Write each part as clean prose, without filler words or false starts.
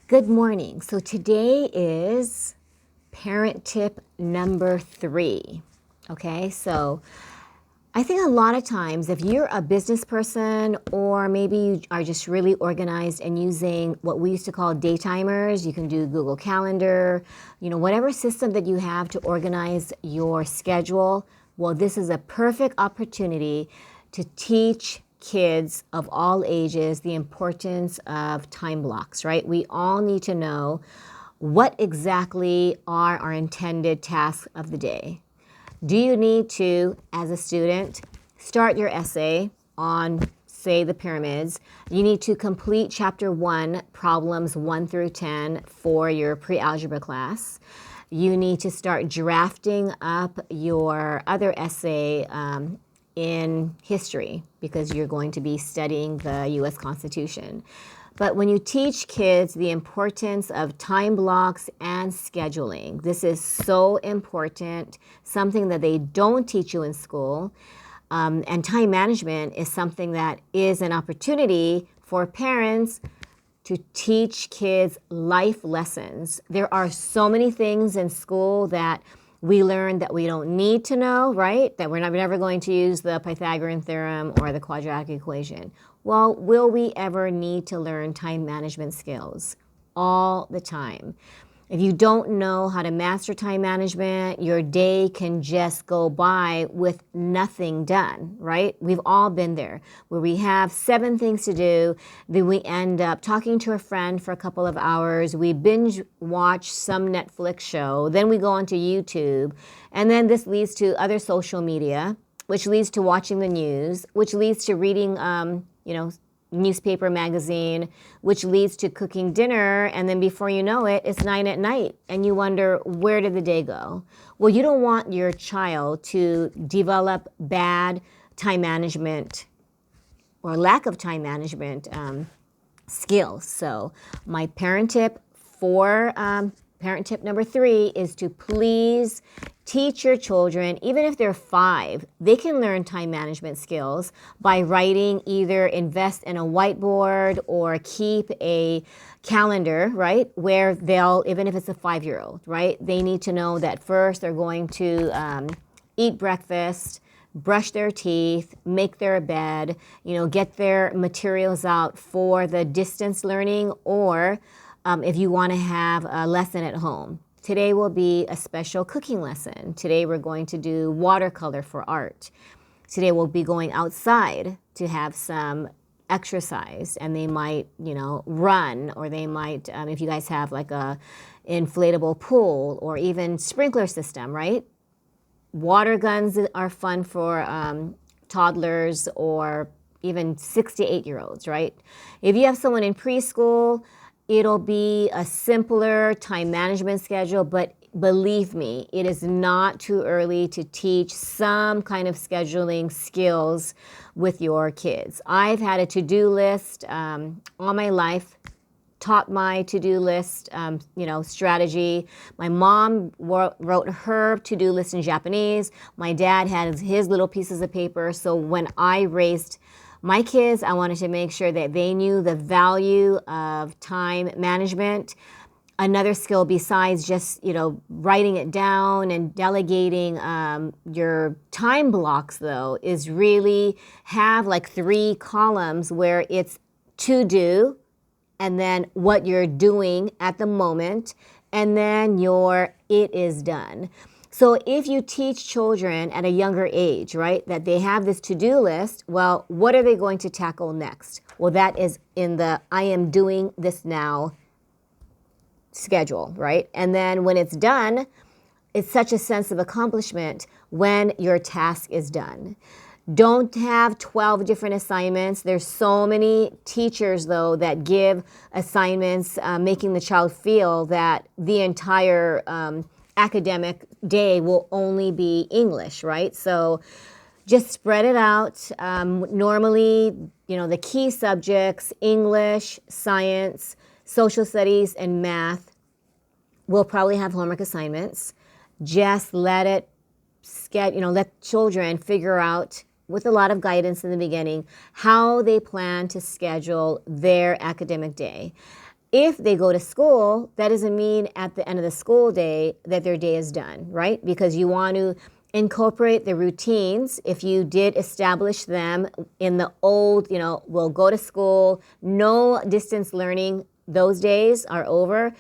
Good morning. So today is parent tip number 3. Okay, so I think a lot of times if you're a business person or maybe you are just really organized and using what we used to call day timers, you can do Google Calendar, whatever system that you have to organize your schedule. Well, this is a perfect opportunity to teach kids of all ages the importance of time blocks, right? We all need to know what exactly are our intended tasks of the day. Do you need to, as a student, start your essay on, say, the pyramids? You need to complete chapter 1, problems 1 through 10 for your pre-algebra class. You need to start drafting up your other essay in history because you're going to be studying the U.S. Constitution. But when you teach kids the importance of time blocks and scheduling, this is so important, something that they don't teach you in school. And time management is something that is an opportunity for parents to teach kids life lessons. There are so many things in school that we learn that we don't need to know, right? That we're never going to use the Pythagorean theorem or the quadratic equation. Well, will we ever need to learn time management skills? All the time. If you don't know how to master time management, your day can just go by with nothing done, right? We've all been there where we have 7 things to do, then we end up talking to a friend for a couple of hours, we binge watch some Netflix show, then we go onto YouTube, and then this leads to other social media, which leads to watching the news, which leads to reading, newspaper, magazine, which leads to cooking dinner, and then before you know it, it's 9 at night, and you wonder, where did the day go? Well, you don't want your child to develop bad time management or lack of time management skills. So my parent tip number 3 is to please teach your children, even if they're 5, they can learn time management skills by writing, either invest in a whiteboard or keep a calendar, right? Where they'll, even if it's a 5-year-old, right? They need to know that first they're going to eat breakfast, brush their teeth, make their bed, get their materials out for the distance learning, or if you want to have a lesson at home. Today will be a special cooking lesson. Today we're going to do watercolor for art. Today we'll be going outside to have some exercise, and they might, run, or they might, if you guys have like a inflatable pool or even sprinkler system, right? Water guns are fun for toddlers or even 6 to 8-year-olds, right? If you have someone in preschool, it'll be a simpler time management schedule, but believe me, it is not too early to teach some kind of scheduling skills with your kids. I've had a to-do list all my life, taught my to-do list, strategy. My mom wrote her to-do list in Japanese. My dad had his little pieces of paper. So when I raised my kids, I wanted to make sure that they knew the value of time management. Another skill besides just, writing it down and delegating your time blocks, though, is really have like 3 columns where it's to do, and then what you're doing at the moment, and then your it is done. So if you teach children at a younger age, right, that they have this to-do list, well, what are they going to tackle next? Well, that is in the I am doing this now schedule, right? And then when it's done, it's such a sense of accomplishment when your task is done. Don't have 12 different assignments. There's so many teachers, though, that give assignments, making the child feel that the entire academic day will only be English, right? So just spread it out. Normally, the key subjects, English, science, social studies, and math will probably have homework assignments. Just let children figure out, with a lot of guidance in the beginning, how they plan to schedule their academic day. If they go to school, that doesn't mean at the end of the school day that their day is done, right? Because you want to incorporate the routines. If you did establish them in the old, we'll go to school, no distance learning, those days are over.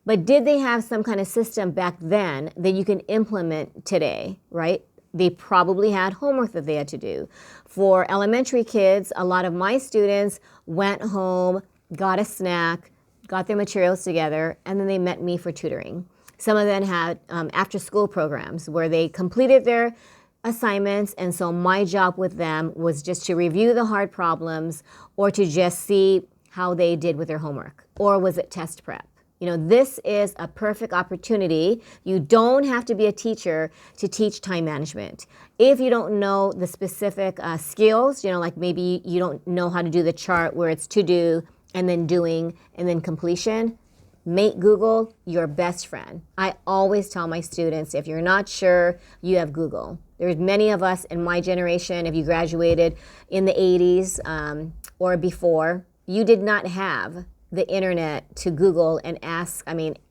But did they have some kind of system back then that you can implement today, right? They probably had homework that they had to do. For elementary kids, a lot of my students went home, got a snack, got their materials together, and then they met me for tutoring. Some of them had after-school programs where they completed their assignments, and so my job with them was just to review the hard problems or to just see how they did with their homework, or was it test prep? This is a perfect opportunity. You don't have to be a teacher to teach time management. If you don't know the specific skills, like maybe you don't know how to do the chart where it's to do and then doing and then completion, make Google your best friend. I always tell my students, if you're not sure, you have Google. There's many of us in my generation, if you graduated in the 80s or before, you did not have the internet to Google and ask,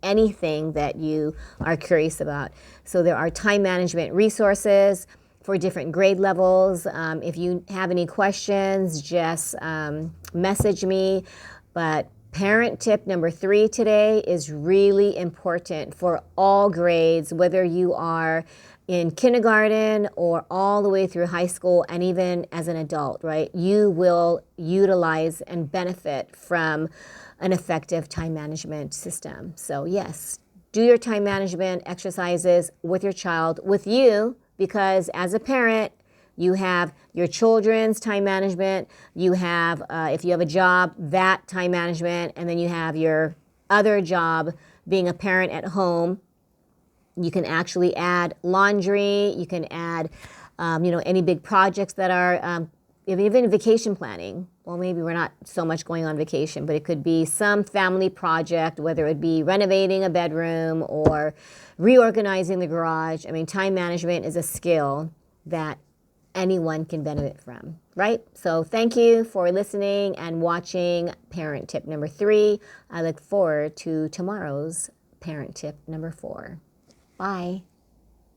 anything that you are curious about. So there are time management resources for different grade levels. If you have any questions, just message me. But parent tip number 3 today is really important for all grades, whether you are in kindergarten or all the way through high school and even as an adult, right? You will utilize and benefit from an effective time management system. So yes, do your time management exercises with your child, with you, because as a parent, you have your children's time management, you have, if you have a job, that time management, and then you have your other job being a parent at home. You can actually add laundry, you can add, any big projects that are, even vacation planning. Well, maybe we're not so much going on vacation, but it could be some family project, whether it be renovating a bedroom or reorganizing the garage. Time management is a skill that anyone can benefit from, right? So thank you for listening and watching parent tip number 3. I look forward to tomorrow's parent tip number 4. Bye.